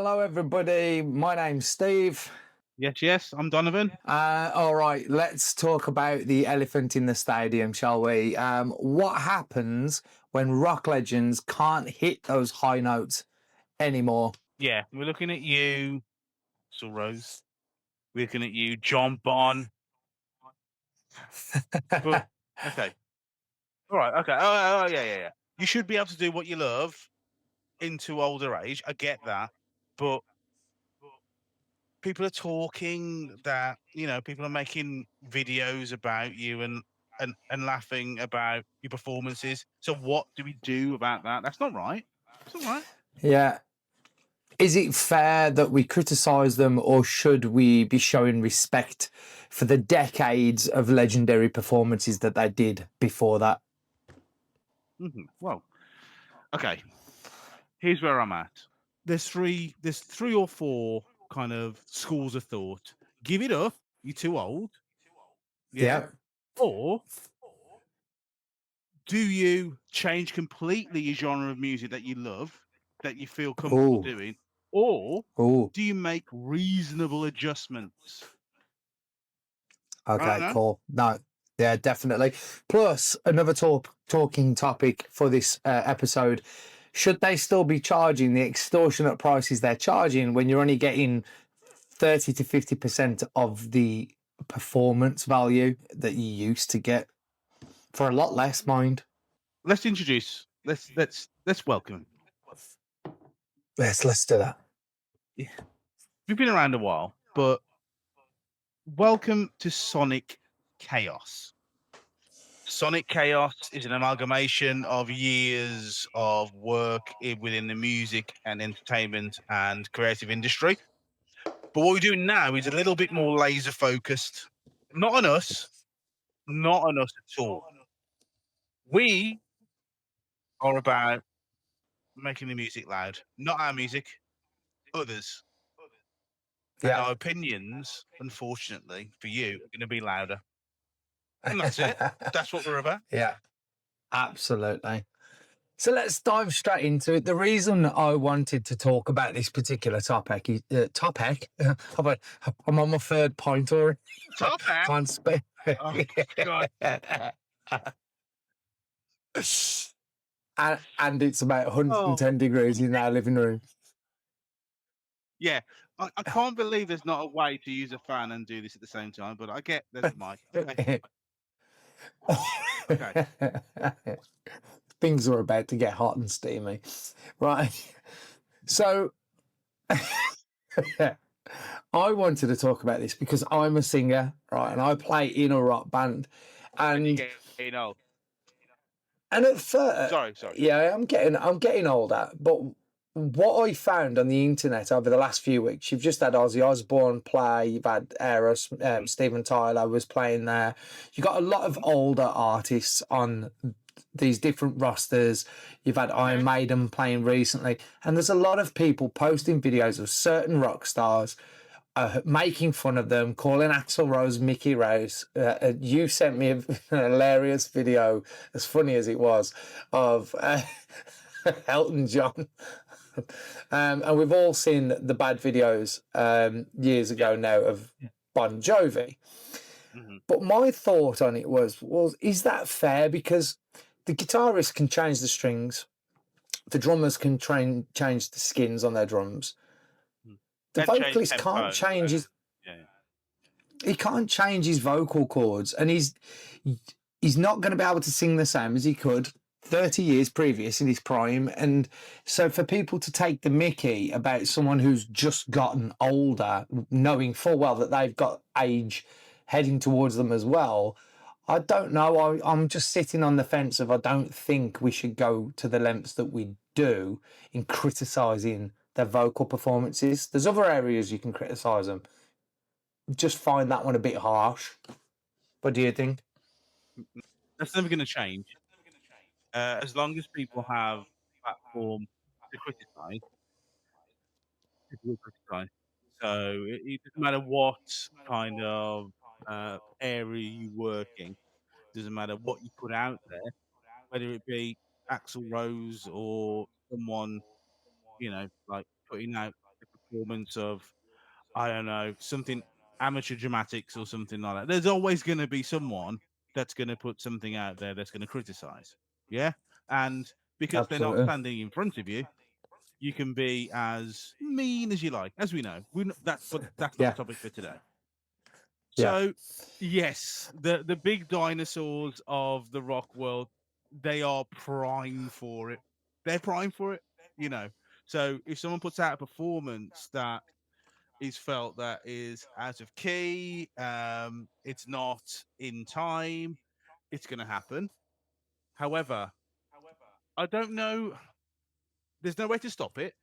Hello, everybody. My name's Steve. Yes, yes, I'm Donovan. All right, let's talk about the elephant in the stadium, shall we? What happens when rock legends can't hit those high notes anymore? Yeah, we're looking at you, Russell Rose. We're looking at you, John Bon. But okay, all right, okay. Oh, yeah, yeah, yeah. You should be able to do what you love into older age. I get that, but people are talking that people are making videos about you and laughing about your performances. So what do we do about that? That's not right. It's not right. Yeah. Is it fair that we criticize them, or should we be showing respect for the decades of legendary performances that they did before that? Well, okay. Here's where I'm at. There's three or four kind of schools of thought. Give it up, you're too old. Yeah. Yeah. Or do you change completely your genre of music that you love, that you feel comfortable Oh, doing? Or oh. do you make reasonable adjustments? I don't Okay, know. cool. No, yeah, definitely. Plus, another talking topic for this episode: should they still be charging the extortionate prices they're charging when you're only getting 30 to 50% of the performance value that you used to get for a lot less? Mind. Let's welcome. Let's do that. Yeah. We've been around a while, but welcome to Sonic Chaos. Sonic Chaos is an amalgamation of years of work within the music and entertainment and creative industry. But what we're doing now is a little bit more laser focused. Not on us, not on us at all. We are about making the music loud, not our music, others. And Yeah. our opinions, unfortunately for you, are going to be louder. And that's it. That's what we're about. Yeah, absolutely. So let's dive straight into it. The reason I wanted to talk about this particular topic is I'm on my third pint already. Top hat. Can't speak. Oh, God. And it's about Oh, 110 degrees in our living room. yeah, I can't believe there's not a way to use a fan and do this at the same time, but I get there's a mic. Okay, okay. Things are about to get hot and steamy. Right. So I wanted to talk about this because I'm a singer, right, and I play in a rock band, and You know, at first, sorry. yeah, I'm getting older, but what I found on the internet over the last few weeks, you've just had Ozzy Osbourne play, you've had Eros, Mhm, Steven Tyler was playing there. You got a lot of older artists on these different rosters. You've had Iron okay. Maiden playing recently, and there's a lot of people posting videos of certain rock stars making fun of them, calling Axl Rose Mickey Rose. You sent me an hilarious video, as funny as it was, of Elton John. And we've all seen the bad videos years Yeah. ago now of Bon Jovi. Mhm. But my thought on it was, well, is that fair? Because the guitarist can change the strings, the drummers can change the skins on their drums. Mhm. The And change vocalist can't tempo change and his yeah. he can't change his vocal cords, and he's not going to be able to sing the same as he could 30 years previous in his prime. And so for people to take the mickey about someone who's just gotten older, knowing full well that they've got age heading towards them as well, I don't know. I'm just sitting on the fence of I don't think we should go to the lengths that we do in criticising their vocal performances. There's other areas you can criticise them. Just find that one a bit harsh. What do you think? That's never gonna change. As long as people have platform to criticize, people will criticize. So it doesn't matter what kind of area you work in, doesn't matter what you put out there, whether it be Axl Rose or someone, like putting out a performance of, I don't know, something amateur dramatics or something like that. There's always going to be someone that's going to put something out there that's going to criticize. Yeah. And because they're not Absolutely. standing in front of you, you can be as mean as you like, as we know. That's not Yeah. the topic for today. Yeah. So, yes, the big dinosaurs of the rock world, they are prime for it. They're prime for it, you know. So, if someone puts out a performance that is felt that is out of key, it's not in time, it's going to happen. However, I don't know. There's no way to stop it,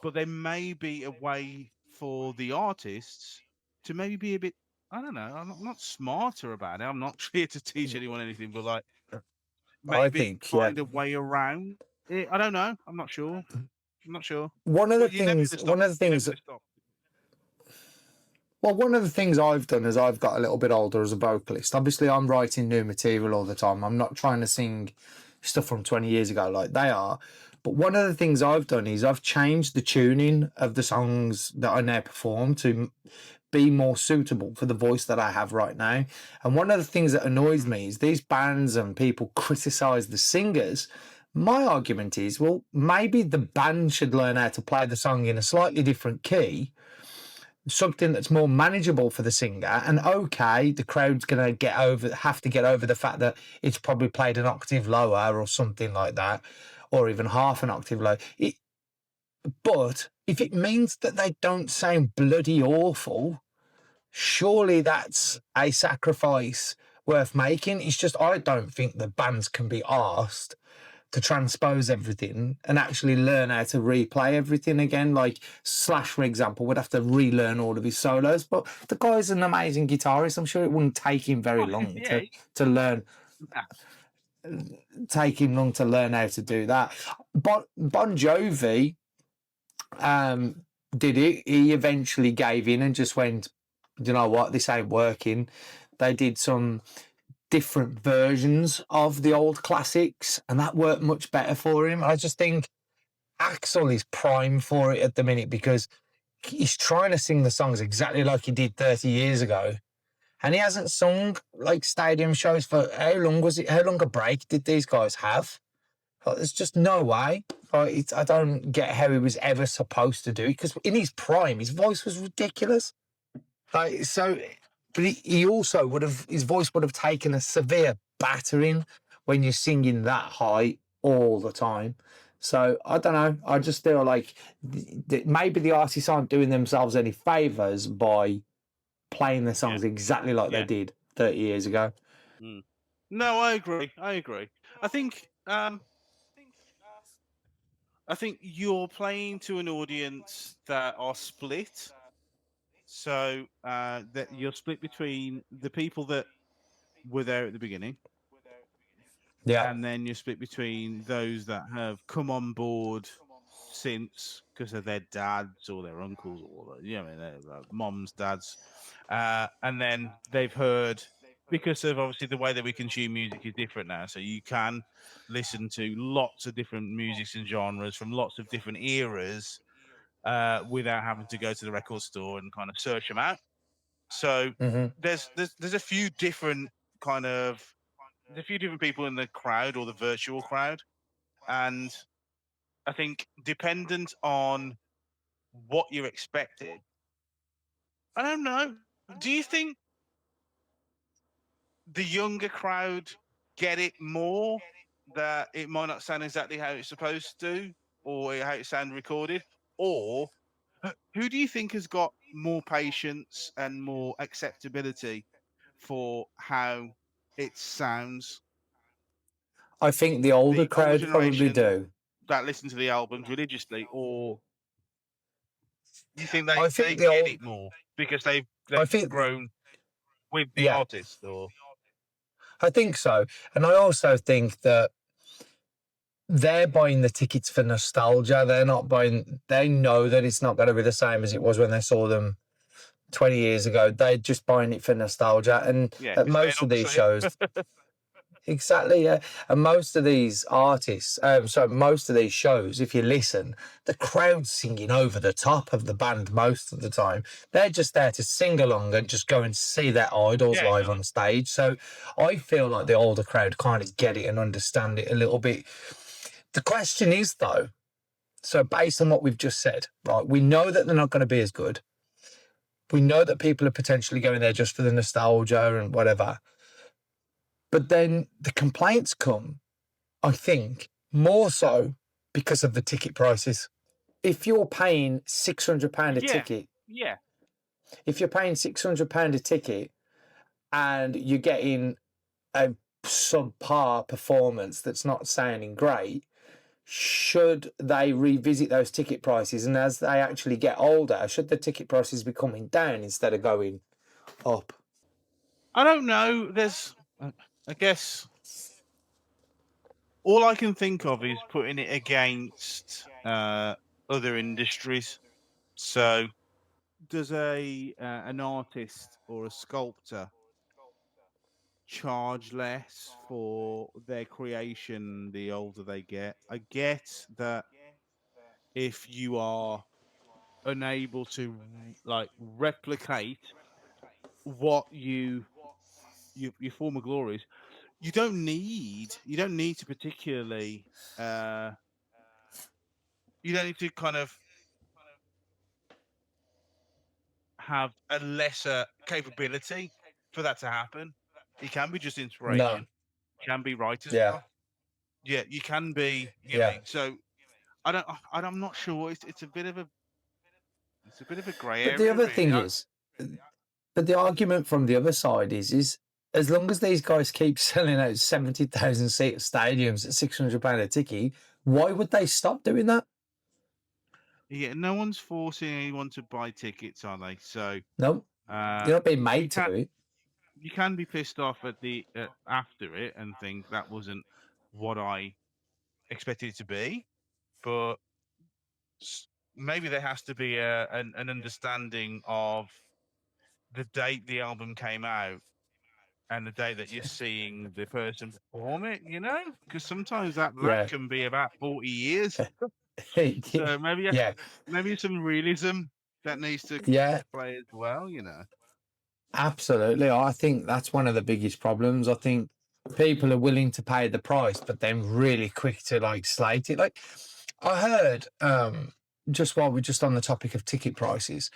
but there may be a way for the artists to maybe be a bit, I don't know, I'm not smarter about it. I'm not here to teach anyone anything, but like I maybe think, yeah. find a way around it. I don't know. I'm not sure. I'm not sure. One of the But you're never things, gonna stop. one of the You're never things, gonna stop. well, one of the things I've done as I've got a little bit older as a vocalist, obviously I'm writing new material all the time. I'm not trying to sing stuff from 20 years ago like they are. But one of the things I've done is I've changed the tuning of the songs that I now perform to be more suitable for the voice that I have right now. And one of the things that annoys me is these bands and people criticize the singers. My argument is, well, maybe the band should learn how to play the song in a slightly different key, something that's more manageable for the singer. And okay, the crowd's gonna have to get over the fact that it's probably played an octave lower or something like that, or even half an octave low. But if it means that they don't sound bloody awful, surely that's a sacrifice worth making. It's just I don't think the bands can be asked to transpose everything and actually learn how to replay everything again. Like Slash, for example, would have to relearn all of his solos, but the guy's an amazing guitarist. I'm sure it wouldn't take him very long Yeah. to learn. Nah. Take him long to learn how to do that. Bon Jovi did it. He eventually gave in and just went, you know what, this ain't working. They did some different versions of the old classics, and that worked much better for him. I just think Axl is prime for it at the minute because he's trying to sing the songs exactly like he did 30 years ago. And he hasn't sung like stadium shows for how long was it? How long a break did these guys have? Like, there's just no way. Like, I don't get how he was ever supposed to do it because in his prime, his voice was ridiculous. Like, so, but he also his voice would have taken a severe battering when you're singing that high all the time. So I don't know. I just feel like maybe the artists aren't doing themselves any favors by playing the songs exactly like they did 30 years ago. No, I agree. I think you're playing to an audience that are split. So that you're split between the people that were there at the beginning, and then you're split between those that have come on board since because of their dads or their uncles or their moms, dads, and then they've heard, because of obviously the way that we consume music is different now. So you can listen to lots of different musics and genres from lots of different eras without having to go to the record store and kind of search them out. So there's a few different people in the crowd or the virtual crowd, and I think dependent on what you're expecting, I don't know. Do you think the younger crowd get it more, that it might not sound exactly how it's supposed to or how it sound recorded? Or who do you think has got more patience and more acceptability for how it sounds? I think the older The crowd older probably generation do. that listen to the albums religiously, or you think I they think get it more because they've grown with the artist? Or I think so. And I also think that they're buying the tickets for nostalgia. They're not buying, they know that it's not going to be the same as it was when they saw them 20 years ago. They're just buying it for nostalgia. And at most of these shows, exactly. Yeah, and most of these artists, most of these shows, if you listen, the crowd's singing over the top of the band most of the time. They're just there to sing along and just go and see their idols Yeah, live on stage. So I feel like the older crowd kind of get it and understand it a little bit. The question is though, so based on what we've just said, right? We know that they're not going to be as good. We know that people are potentially going there just for the nostalgia and whatever. But then the complaints come, I think, more so because of the ticket prices. If you're paying £600 a yeah, ticket, yeah. if you're paying £600 a ticket and you're getting a subpar performance that's not sounding great, should they revisit those ticket prices? And as they actually get older, should the ticket prices be coming down instead of going up? I don't know. I guess, all I can think of is putting it against other industries. So, does an artist or a sculptor charge less for their creation the older they get? I get that if you are unable to like replicate what your former glories, you don't need to particularly uh you don't need to kind of have a lesser capability for that to happen. It can be just No. inspiration, can be writer's Yeah. block. Yeah, you can be, Yeah. so I'm not sure. It's a bit of a grey But the area, other really. thing is, but the argument from the other side is as long as these guys keep selling out 70,000 seat stadiums at £600 a ticket, why would they stop doing that? Yeah, no one's forcing anyone to buy tickets, are they? So No, uh you're not being you made to can do it. you can be pissed off at the after it and think that wasn't what I expected it to be, but maybe there has to be an understanding of the date the album came out and the day that you're seeing the person perform it, because sometimes that Yeah. can be about 40 years. So Yeah. maybe some realism that needs to Yeah. play as well. Absolutely. I think that's one of the biggest problems. I think people are willing to pay the price, but then really quick to like slate it. Like I heard, just while we're just on the topic of ticket prices,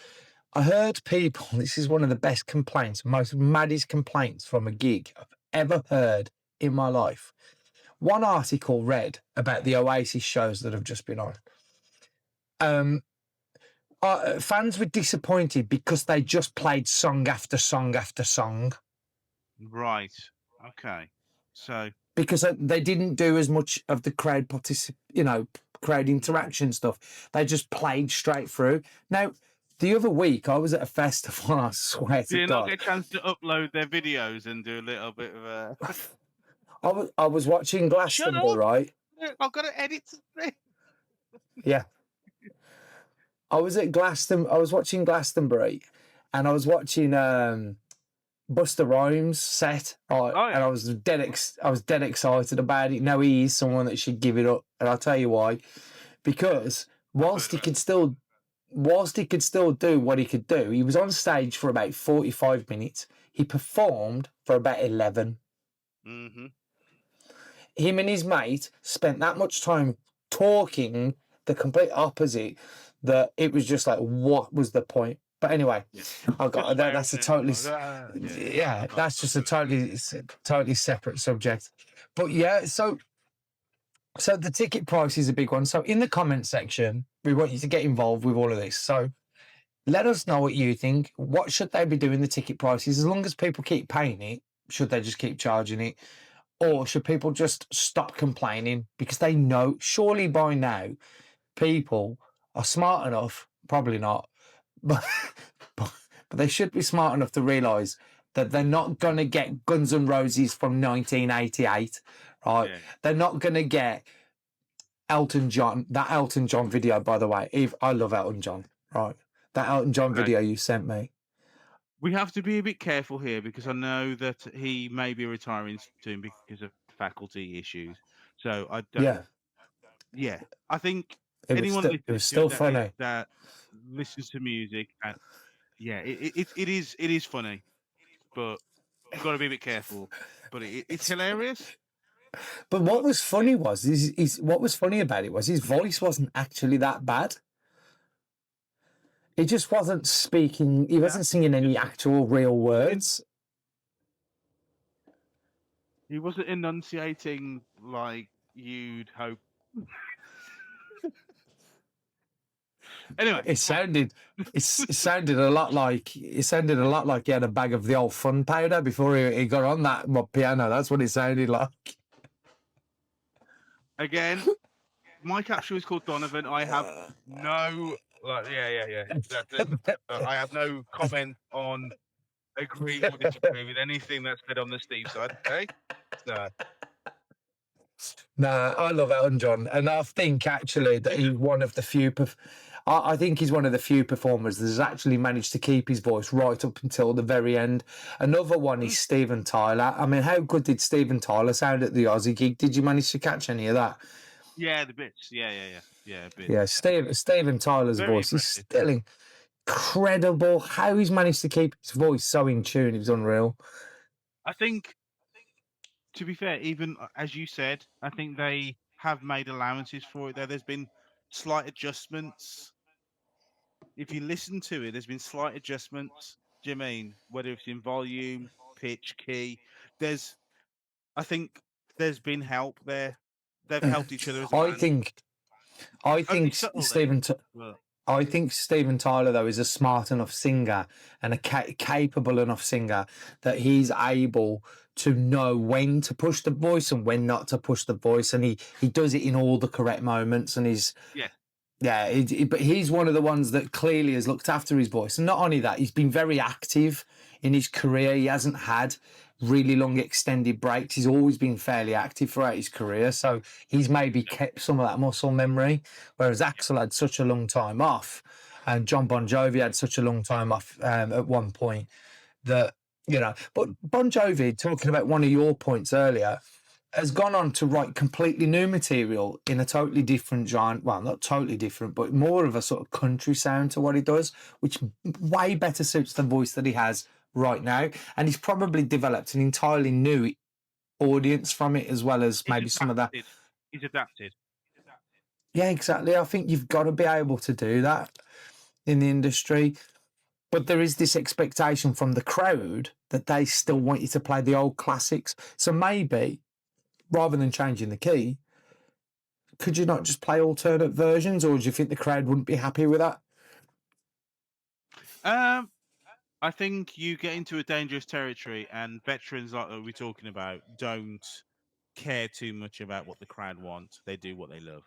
I heard people, this is one of the best complaints, most maddest complaints from a gig I've ever heard in my life. One article read about the Oasis shows that have just been on. Fans were disappointed because they just played song after song after song Right. Okay. So because they didn't do as much of the crowd interaction stuff. They just played straight through. Now, the other week I was at a festival and I swear do to you not God, get a chance to upload their videos and do a little bit of a I was watching shut Glastonbury, up? right? I've got to edit this. Yeah. I was at Glastonbury. I was watching Glastonbury and I was watching Buster Rhymes set, right? Oh And yeah. I was dead excited about it. Now he is someone that should give it up, and I'll tell you why. Because whilst he could still do what he could do, he was on stage for about 45 minutes. He performed for about 11. Mm-hmm. Him and his mate spent that much time talking the complete opposite, that it was just like, what was the point? But anyway, I got that. That's a totally, yeah. That's just a totally separate subject. But yeah, so the ticket price is a big one. So in the comment section, we want you to get involved with all of this. So let us know what you think. What should they be doing the ticket prices? As long as people keep paying it, should they just keep charging it? Or should people just stop complaining because they know, surely by now, people are smart enough, probably not, but, but they should be smart enough to realise that they're not going to get Guns N' Roses from 1988, right? Yeah. They're not going to get Elton John, that Elton John video, by the way. I love Elton John, right? That Elton John Okay. video you sent me. We have to be a bit careful here because I know that he may be retiring soon because of faculty issues. So Yeah, yeah, I think it was anyone still it listening was to it still funny. that listens to music, and yeah, it is funny, but you've got to be a bit careful. But it's hilarious. But what was funny was what was funny about it was his voice wasn't actually that bad. He just wasn't speaking. He Yeah, wasn't singing any actual real words. he wasn't enunciating like you'd hope. Anyway, It sounded it sounded a lot like he had a bag of the old fun powder before he got on that piano. That's what it sounded like. again, my caption is called Donovan. I have no, yeah. I have no comment on agree or disagree with anything that's said on the Steve side. Okay, so Nah, I love Elton John, and I think actually that he's one of the few. I think he's one of the few performers that has actually managed to keep his voice right up until the very end. Another one is Steven Tyler. I mean, how good did Steven Tyler sound at the Aussie gig? Did you manage to catch any of that? yeah, the bits, a bit. Yeah, Steven Tyler's Very voice is impressive. still incredible. How he's managed to keep his voice so in tune is unreal. I think, to be fair, even as you said, I think they have made allowances for it. There's been slight adjustments. If you listen to it, there's been slight adjustments. Do you mean whether it's in volume, pitch, key? I think there's been help there. They've helped each other as a I band. think I Only think subtly. Well, I think Steven Tyler though is a smart enough singer and a capable enough singer that he's able to know when to push the voice and when not to push the voice, and he does it in all the correct moments. And yeah, but he's one of the ones that clearly has looked after his voice, and not only that, he's been very active in his career. He hasn't had really long extended breaks. He's always been fairly active throughout his career, so he's maybe kept some of that muscle memory, whereas Axl had such a long time off, and John Bon Jovi had such a long time off at one point that, but Bon Jovi, talking about one of your points earlier, has gone on to write completely new material in a totally different genre. Well, not totally different, but more of a sort of country sound to what he does, which way better suits the voice that he has right now. And he's probably developed an entirely new audience from it, as well as maybe some of that. He's adapted. Yeah, exactly. I think you've got to be able to do that in the industry. But there is this expectation from the crowd that they still want you to play the old classics. So maybe, rather than changing the key, could you not just play alternate versions, or do you think the crowd wouldn't be happy with that? I think you get into a dangerous territory, and veterans like we're talking about don't care too much about what the crowd wants. They do what they love,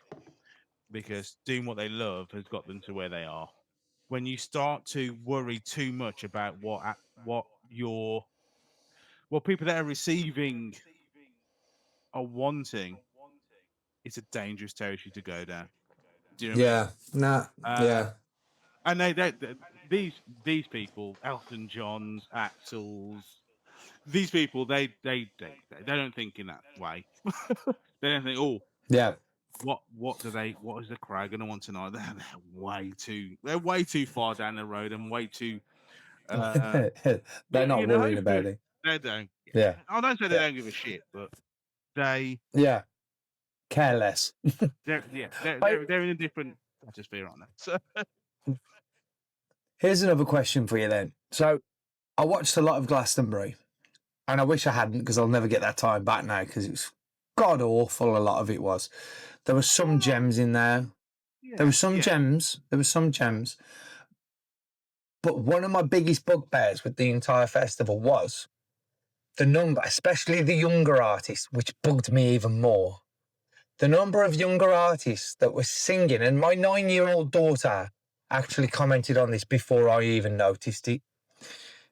because doing what they love has got them to where they are. When you start to worry too much about what people that are receiving are wanting, it's a dangerous territory to go down. Do you know what I mean? Nah, yeah. And these people, Elton John's, Axl's, these people, they don't think in that way. They don't think, oh, Yeah. what is the crowd going to want tonight? They're way too far down the road and way too. They're not worried about it. They don't. Yeah. I don't say they don't give a shit, but they care less. they're in a different atmosphere, aren't they? So, here's another question for you then. So I watched a lot of Glastonbury, and I wish I hadn't, because I'll never get that time back now, because it was god awful. A lot of it was. There were some gems in there. There were some gems. But one of my biggest bugbears with the entire festival was the number, especially the younger artists, which bugged me even more. The number of younger artists that were singing, and my 9-year-old daughter actually commented on this before I even noticed it.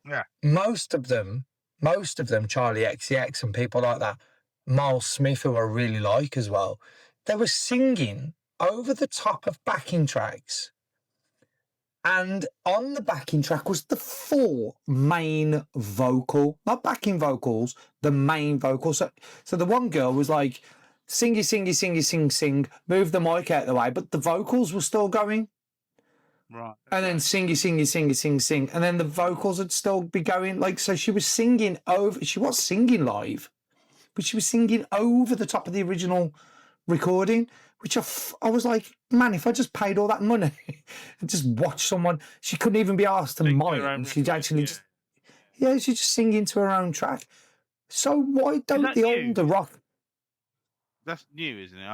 Yeah. Most of them, Charlie XCX and people like that, Miles Smith, who I really like as well, they were singing over the top of backing tracks And on the backing track was the full main vocal, not backing vocals, the main vocal. So the one girl was like, singy, singy, singy, sing, sing, move the mic out of the way, but the vocals were still going. Right. And then singy, singy, singy, sing, sing. And then the vocals would still be going. Like, so she was singing over, she was singing live, but she was singing over the top of the original recording, which I was like, man, if I just paid all that money and just watched someone, she couldn't even be asked to Sing to her own mind. She'd record, actually yeah. just, she'd just sing into her own track. So why don't that the you? older rock? That's new, isn't it?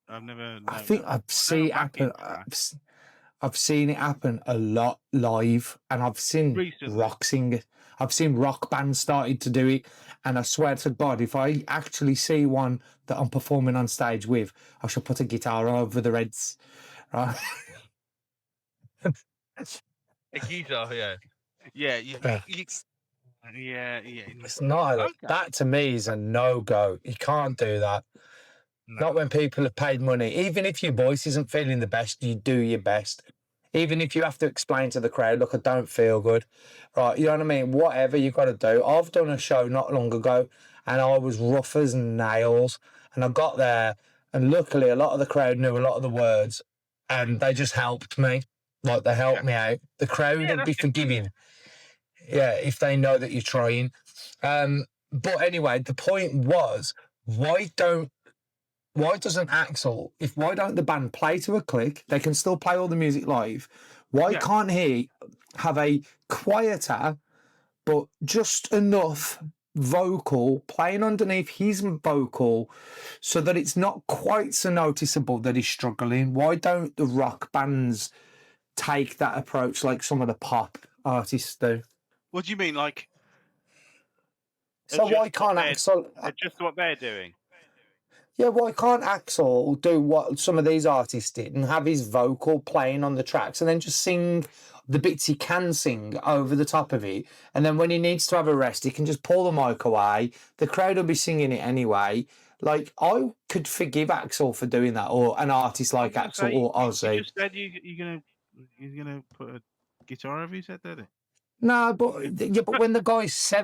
I've never. I known think that. I've seen it backing happen. track. I've seen it happen a lot live, and I've seen Recently. rock singers. I've seen rock bands started to do it, and I swear to God, if I actually see one that I'm performing on stage with, I shall put a guitar over the heads. Right? A guitar, yeah. Yeah, Yeah. yeah. It's not Okay. that to me is a no go. You can't do that. No. Not when people have paid money. Even if your voice isn't feeling the best, you do your best. Even if you have to explain to the crowd, look, I don't feel good. Right, you know what I mean? Whatever you got to do. I've done a show not long ago and I was rough as nails. And I got there and luckily a lot of the crowd knew a lot of the words and they just helped me. Like they helped me out. The crowd would be that's forgiving. Yeah, if they know that you're trying. But anyway, the point was, why doesn't Axel, why don't the band play to a click? They can still play all the music live. Why Yeah. can't he have a quieter, but just enough vocal playing underneath his vocal so that it's not quite so noticeable that he's struggling? Why don't the rock bands take that approach like some of the pop artists do? What do you mean, like? So adjust why can't what they're- Axel... Just what they're doing. Yeah, why can't Axel do what some of these artists did and have his vocal playing on the tracks and then just sing the bits he can sing over the top of it? And then when he needs to have a rest, he can just pull the mic away. The crowd will be singing it anyway. Like, I could forgive Axel for doing that, or an artist like I was Axel gonna or say, You Ozzy. just said you're gonna put a guitar over his head, did he? No, but when the guys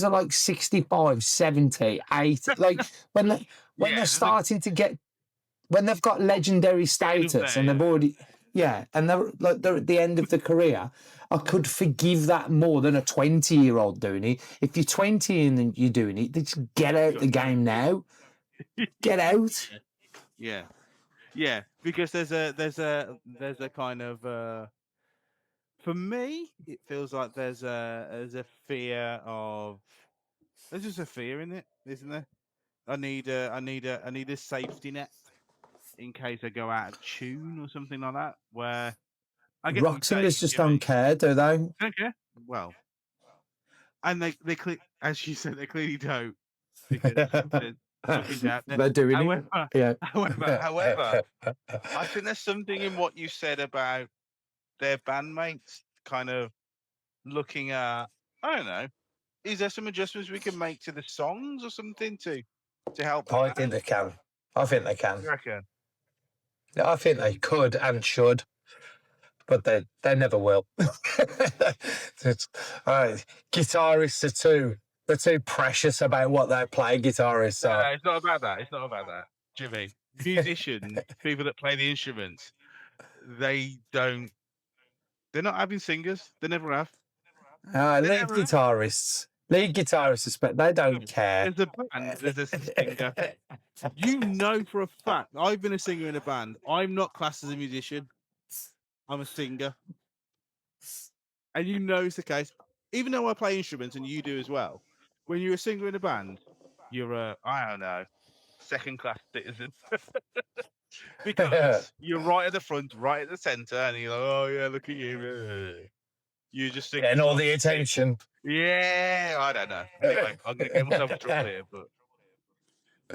are like 65, 70, 80, like when Yeah, they're there's a- starting to get, when they've got legendary status and there, they've already, and they're at the end of the career, I could forgive that more than a 20-year-old doing it. If you're 20 and you're doing it, then just get out the game now. Get out. Yeah, because there's a kind of for me, it feels like there's a fear of there's just a fear in it, isn't there? I need a safety net in case I go out of tune or something like that. Where I get what Rock you're singers saying, just Jimmy. don't care, do they? Don't care. Well, and they as you said, they clearly don't because there's nothing out there. They're doing However, it. Yeah. however, I think there's something in what you said about their bandmates kind of looking at, I don't know, is there some adjustments we can make to the songs or something to help? I think they can. I think they can. You reckon? I think they could and should, but they never will. Guitarists they're too precious about what they play. Guitarists No, are. it's not about that. It's not about that, Jimmy. Musicians, people that play the instruments, they're not having singers. They never have. Lead guitarists. Lead guitarists, respect. They don't care. There's a band. There's a singer. You know for a fact, I've been a singer in a band. I'm not classed as a musician. I'm a singer. And you know it's the case. Even though I play instruments and you do as well, when you're a singer in a band, you're I don't know, second-class citizen. Because you're right at the front, right at the centre, and you're like, oh yeah, look at you. You just think And all the attention. Yeah, I don't know. Anyway, I'm gonna get myself in trouble here, but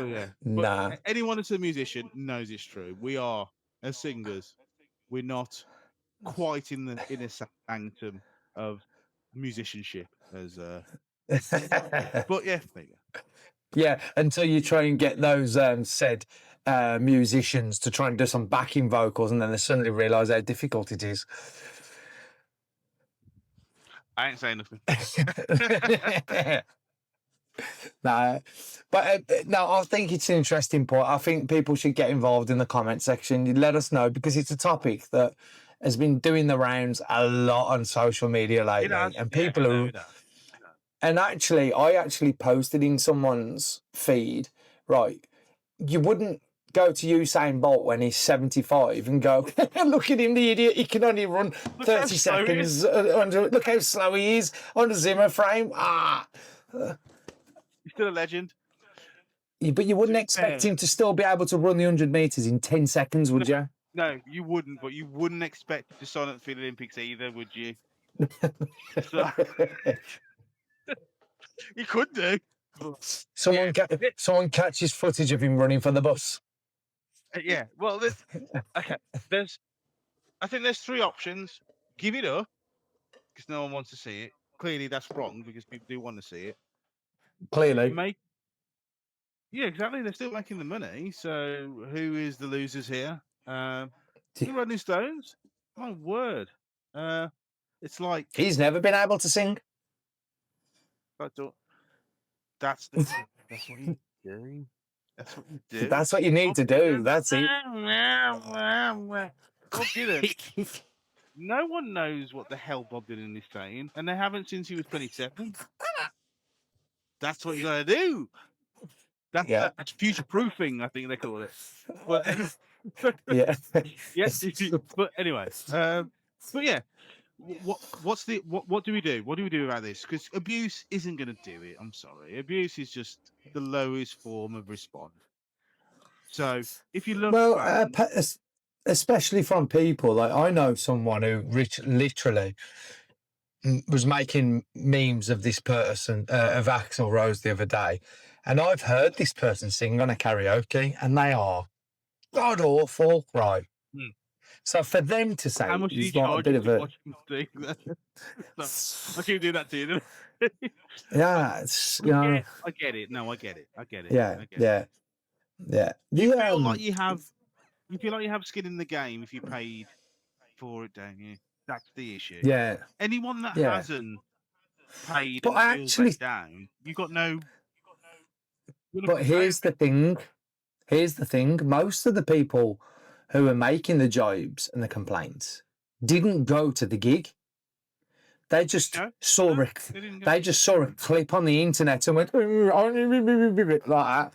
yeah. Nah. But anyone that's a musician knows it's true. We are as singers, we're not quite in a sanctum of musicianship as but yeah, there you go. Yeah, until you try and get those said musicians to try and do some backing vocals, and then they suddenly realise how difficult it is. I ain't saying nothing. No, but no, I think it's an interesting point. I think people should get involved in the comment section. You let us know because it's a topic that has been doing the rounds a lot on social media It lately, has. and Yeah, people no, are. it has. And actually, I actually posted in someone's feed, right? You wouldn't go to Usain Bolt when he's 75 and go, look at him, the idiot. He can only run Look how 30 slow he seconds. Look how slow he is on the Zimmer frame. He's still a legend. But you wouldn't be expect fair- him to still be able to run the 100 metres in 10 seconds, would you? No, you wouldn't, but you wouldn't expect to sign up for the Olympics either, would you? So, you could do. Someone catches footage of him running for the bus. Yeah. Well, okay. I think there's three options. Give it up because no one wants to see it. Clearly, that's wrong because people do want to see it. Clearly. Yeah, exactly. They're still making the money. So who is the losers here? The Rolling Stones. My word. It's like He's never been able to sing. that's what you do. That's what you do. That's what you need to do. That's it. Bob Dylan. No one knows what the hell Bob Dylan is saying, and they haven't since he was 27. That's what you gotta do. That's future proofing, I think they call it. But, Yeah. yes. But anyway, but yeah. What do we do? What do we do about this? Because abuse isn't going to do it. I'm sorry. Abuse is just the lowest form of response. So if you look, especially from people like I know someone who literally was making memes of this person of Axl Rose the other day, and I've heard this person sing on a karaoke, and they are god awful, right? So for them to say, how much do you charge a bit of a... I keep doing that to you. Yeah, it's, you know, I get it. No, I get it. Yeah. You feel like you have skin in the game if you paid for it, don't you? That's the issue. Yeah. Anyone that hasn't paid but and feels let down, you got no. But here's the thing. Most of the people who are making the jibes and the complaints didn't go to the gig. They just saw a clip on the internet and went like that.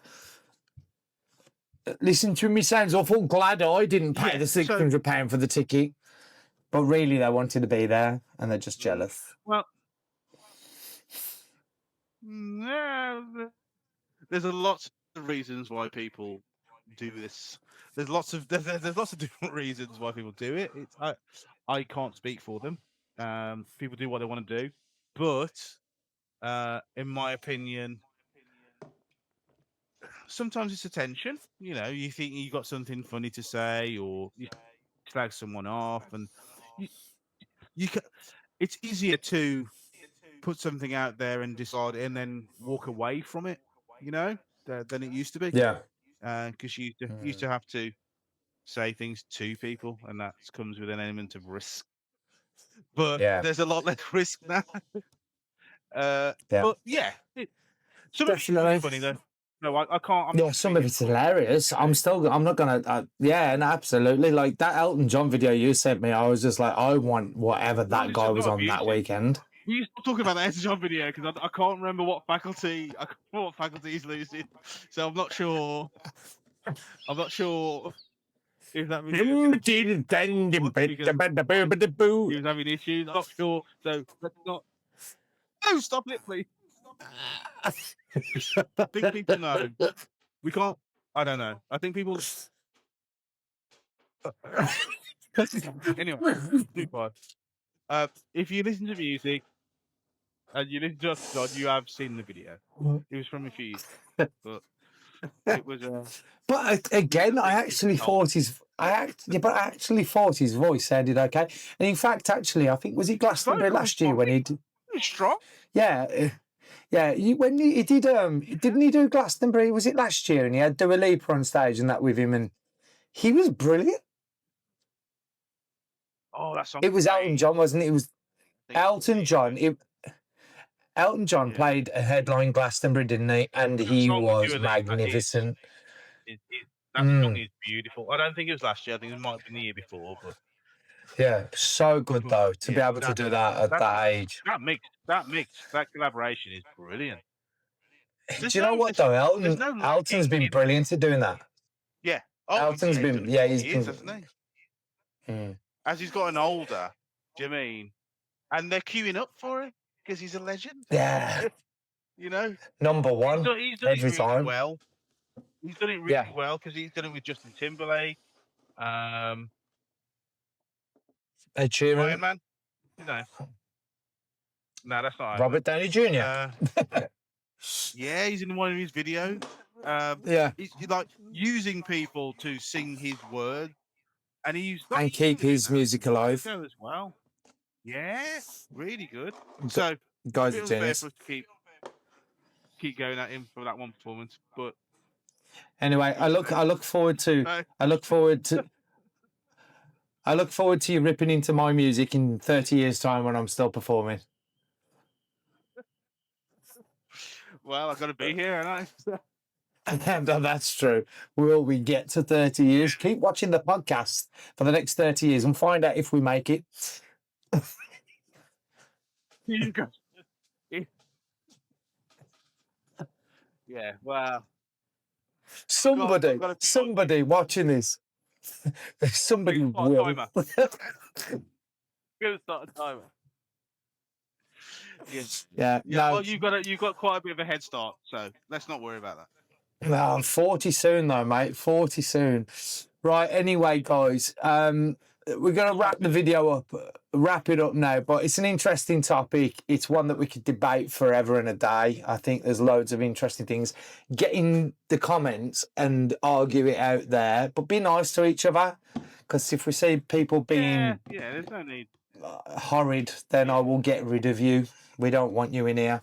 Listen to me, sounds awful. Glad I didn't pay the £600 for the ticket. But really, they wanted to be there, and they're just jealous. Well, there's a lot of reasons why people do this. There's lots of different reasons why people do it. I can't speak for them. People do what they want to do, but in my opinion, sometimes it's attention. You know, you think you got something funny to say, or you flag someone off, and you can. It's easier to put something out there and decide, and then walk away from it. You know, than it used to be. Yeah. Because you used to have to say things to people, and that comes with an element of risk. But there's a lot less risk now. But yeah, some of it's funny though. No, I can't. Some of it's hilarious. I'm not gonna. Absolutely. Like that Elton John video you sent me, I was just like, I want whatever that guy was on that weekend. We used to talk about the Elton John video because I can't remember what faculty he's losing, so I'm not sure. If that means he was having issues. I'm not sure. So let's not. No, stop it, please. I think people know. We can't. I don't know. I think people. Anyway, too far. If you listen to music and you listen to us, you have seen the video. It was from a few years, but it was. But again, I actually thought his voice sounded okay. And in fact, actually, I think was it Glastonbury last year when he did. Strong. Yeah. When he did, didn't he do Glastonbury? Was it last year? And he had Dua Lipa on stage and that with him, and he was brilliant. Oh, that song. It was Elton John, wasn't it? It was. think Elton John. Elton John Yeah. played a headline Glastonbury, didn't he? And that he song was Dua Lipa magnificent. that song Mm, is beautiful. I don't think it was last year. I think it might have been the year before, but yeah, so good though to be yeah, able to do that at that that age. that collaboration is brilliant. Do you know what though? There's no Elton's lacking been in brilliant at doing that. yeah. Oh, Elton's he's been, done it yeah, for he's years, been. hasn't he? Mm, As he's gotten older, do you mean? And they're queuing up for him because he's a legend. yeah, You know, number one he's done it every really time. well. He's done it really Yeah, well because he's done it with Justin Timberlake, Ed Iron Sheeran, Man. You know, no, that's not Iron Man. Robert Downey Jr. Yeah, he's in one of his videos. Yeah, He's like using people to sing his words, and he's not and keep doing his that music alive. show as well. Yeah, really good. So Guys, it a was fair genius. for us to keep going at him for that one performance, but Anyway, I look forward to I look forward to you ripping into my music in 30 years' time when I'm still performing. well, I've got to be here, and That's true. Will we get to 30 years? Keep watching the podcast for the next 30 years and find out if we make it. you go. Yeah, well, Somebody watching this. Somebody start a will. timer. Gonna start a timer. Yeah, Yeah, no, well, you've got quite a bit of a head start, so let's not worry about that. no, I'm 40 soon though, mate. 40 soon. Right, anyway, guys, we're going to wrap it up now, but it's an interesting topic. It's one that we could debate forever and a day. I think there's loads of interesting things. Get in the comments and argue it out there, but be nice to each other, because if we see people being Yeah, there's no need. horrid, then I will get rid of you. We don't want you in here.